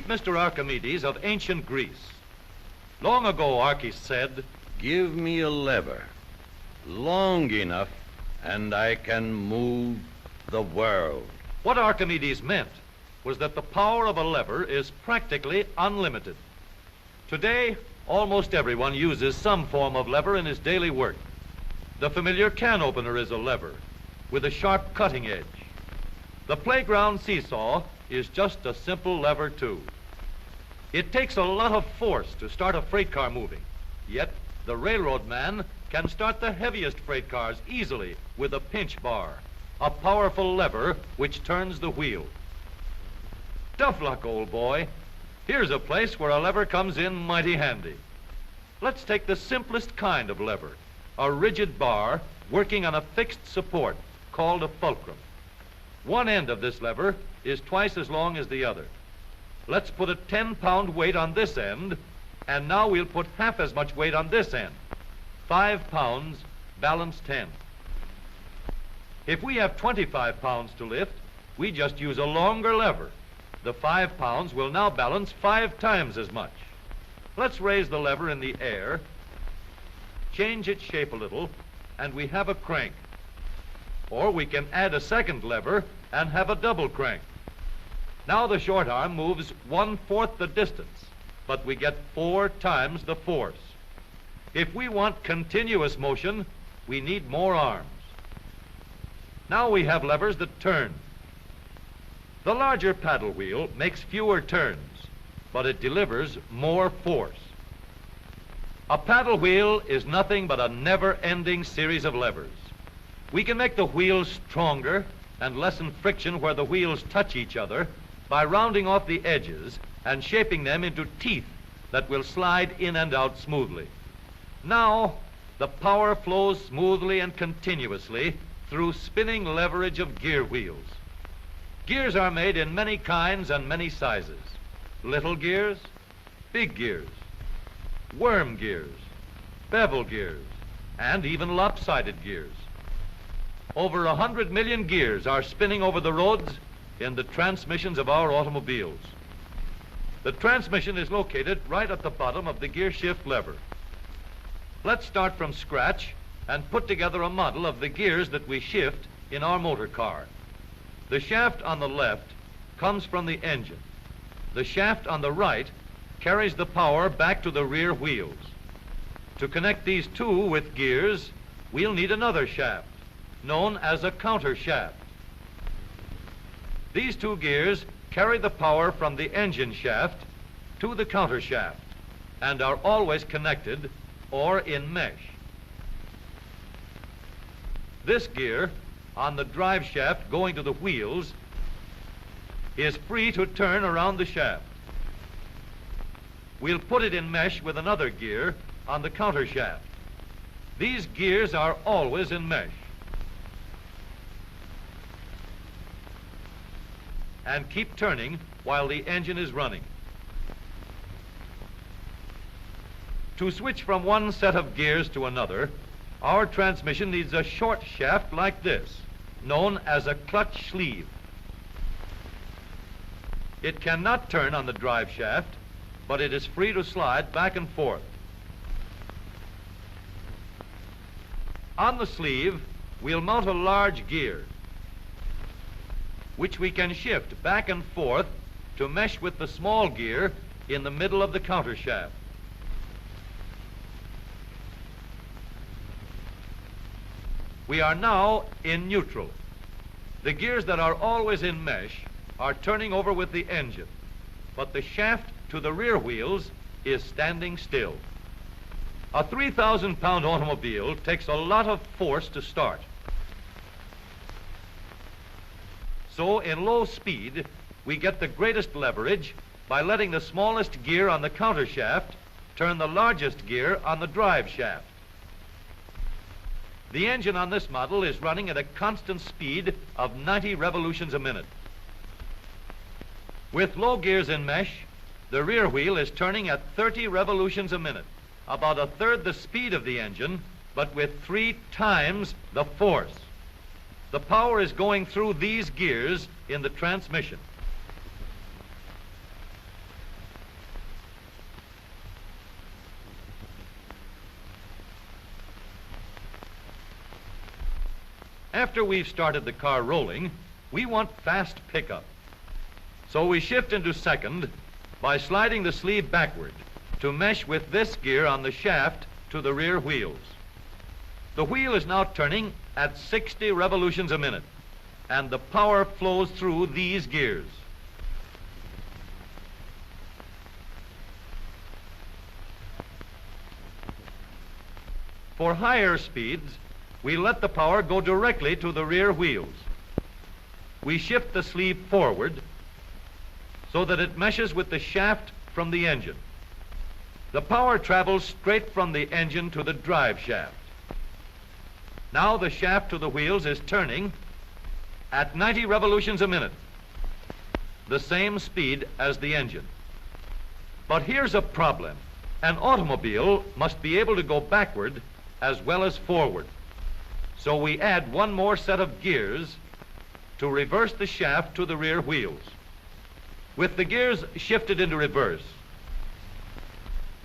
Meet Mr. Archimedes of ancient Greece. Long ago, Archis said, "Give me a lever long enough and I can move the world." What Archimedes meant was that the power of a lever is practically unlimited. Today, almost everyone uses some form of lever in his daily work. The familiar can opener is a lever with a sharp cutting edge. The playground seesaw is just a simple lever too. It takes a lot of force to start a freight car moving, yet the railroad man can start the heaviest freight cars easily with a pinch bar, a powerful lever which turns the wheel. Tough luck, old boy. Here's a place where a lever comes in mighty handy. Let's take the simplest kind of lever, a rigid bar working on a fixed support called a fulcrum. One end of this lever is twice as long as the other. Let's put a 10-pound weight on this end, and now we'll put half as much weight on this end. 5 pounds, balance 10. If we have 25 pounds to lift, we just use a longer lever. The 5 pounds will now balance 5 times as much. Let's raise the lever in the air, change its shape a little, and we have a crank. Or we can add a second lever and have a double crank. Now the short arm moves 1/4 the distance, but we get 4 times the force. If we want continuous motion, we need more arms. Now we have levers that turn. The larger paddle wheel makes fewer turns, but it delivers more force. A paddle wheel is nothing but a never-ending series of levers. We can make the wheels stronger and lessen friction where the wheels touch each other by rounding off the edges and shaping them into teeth that will slide in and out smoothly. Now, the power flows smoothly and continuously through spinning leverage of gear wheels. Gears are made in many kinds and many sizes. Little gears, big gears, worm gears, bevel gears, and even lopsided gears. Over 100 million gears are spinning over the roads in the transmissions of our automobiles. The transmission is located right at the bottom of the gear shift lever. Let's start from scratch and put together a model of the gears that we shift in our motor car. The shaft on the left comes from the engine. The shaft on the right carries the power back to the rear wheels. To connect these two with gears, we'll need another shaft, known as a counter shaft. These two gears carry the power from the engine shaft to the counter shaft and are always connected or in mesh. This gear on the drive shaft going to the wheels is free to turn around the shaft. We'll put it in mesh with another gear on the counter shaft. These gears are always in mesh and keep turning while the engine is running. To switch from one set of gears to another, our transmission needs a short shaft like this, known as a clutch sleeve. It cannot turn on the drive shaft, but it is free to slide back and forth. On the sleeve, we'll mount a large gear, which we can shift back and forth to mesh with the small gear in the middle of the counter shaft. We are now in neutral. The gears that are always in mesh are turning over with the engine, but the shaft to the rear wheels is standing still. A 3,000-pound automobile takes a lot of force to start. So in low speed, we get the greatest leverage by letting the smallest gear on the counter shaft turn the largest gear on the drive shaft. The engine on this model is running at a constant speed of 90 revolutions a minute. With low gears in mesh, the rear wheel is turning at 30 revolutions a minute, about a third the speed of the engine, but with 3 times the force. The power is going through these gears in the transmission. after we've started the car rolling, we want fast pickup. So we shift into second by sliding the sleeve backward to mesh with this gear on the shaft to the rear wheels. The wheel is now turning at 60 revolutions a minute, and the power flows through these gears. For higher speeds, we let the power go directly to the rear wheels. We shift the sleeve forward so that it meshes with the shaft from the engine. The power travels straight from the engine to the drive shaft. Now the shaft to the wheels is turning at 90 revolutions a minute, the same speed as the engine. But here's a problem. An automobile must be able to go backward as well as forward. So we add one more set of gears to reverse the shaft to the rear wheels. With the gears shifted into reverse,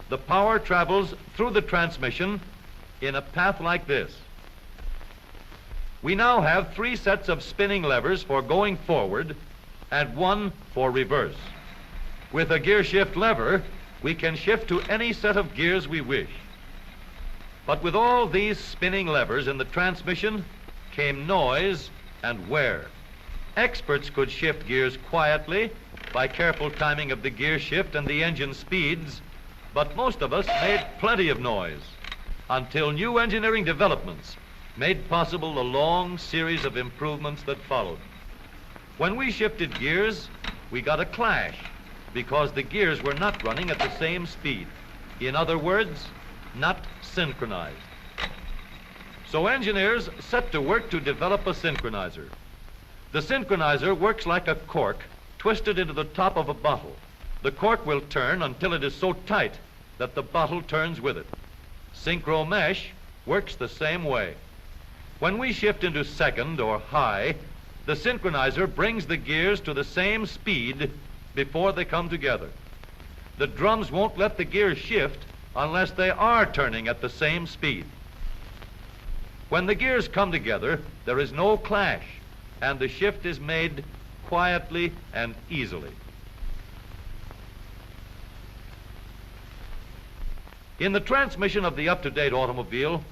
the power travels through the transmission in a path like this. We now have 3 sets of spinning levers for going forward and 1 for reverse. With a gear shift lever, we can shift to any set of gears we wish. But with all these spinning levers in the transmission came noise and wear. Experts could shift gears quietly by careful timing of the gear shift and the engine speeds, but most of us made plenty of noise until new engineering developments made possible the long series of improvements that followed. When we shifted gears, we got a clash because the gears were not running at the same speed. In other words, not synchronized. So engineers set to work to develop a synchronizer. The synchronizer works like a cork twisted into the top of a bottle. The cork will turn until it is so tight that the bottle turns with it. Synchro mesh works the same way. When we shift into second or high, the synchronizer brings the gears to the same speed before they come together. The drums won't let the gears shift unless they are turning at the same speed. When the gears come together, there is no clash, and the shift is made quietly and easily. In the transmission of the up-to-date automobile,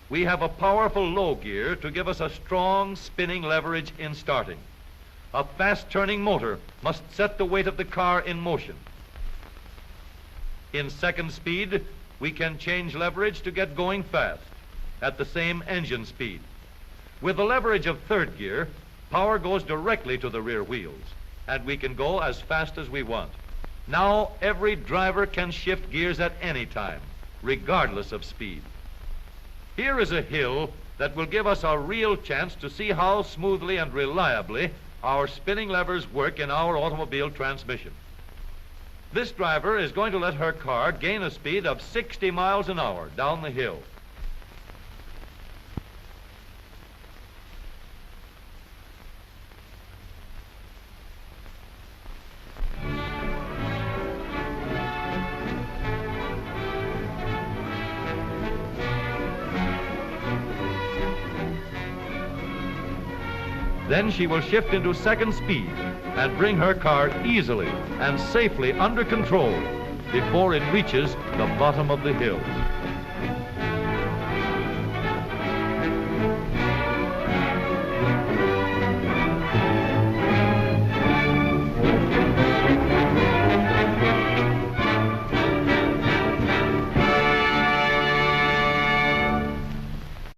we have a powerful low gear to give us a strong spinning leverage in starting. A fast-turning motor must set the weight of the car in motion. In second speed, we can change leverage to get going fast at the same engine speed. With the leverage of third gear, power goes directly to the rear wheels, and we can go as fast as we want. Now, every driver can shift gears at any time, regardless of speed. Here is a hill that will give us a real chance to see how smoothly and reliably our spinning levers work in our automobile transmission. This driver is going to let her car gain a speed of 60 miles an hour down the hill. Then she will shift into second speed and bring her car easily and safely under control before it reaches the bottom of the hill.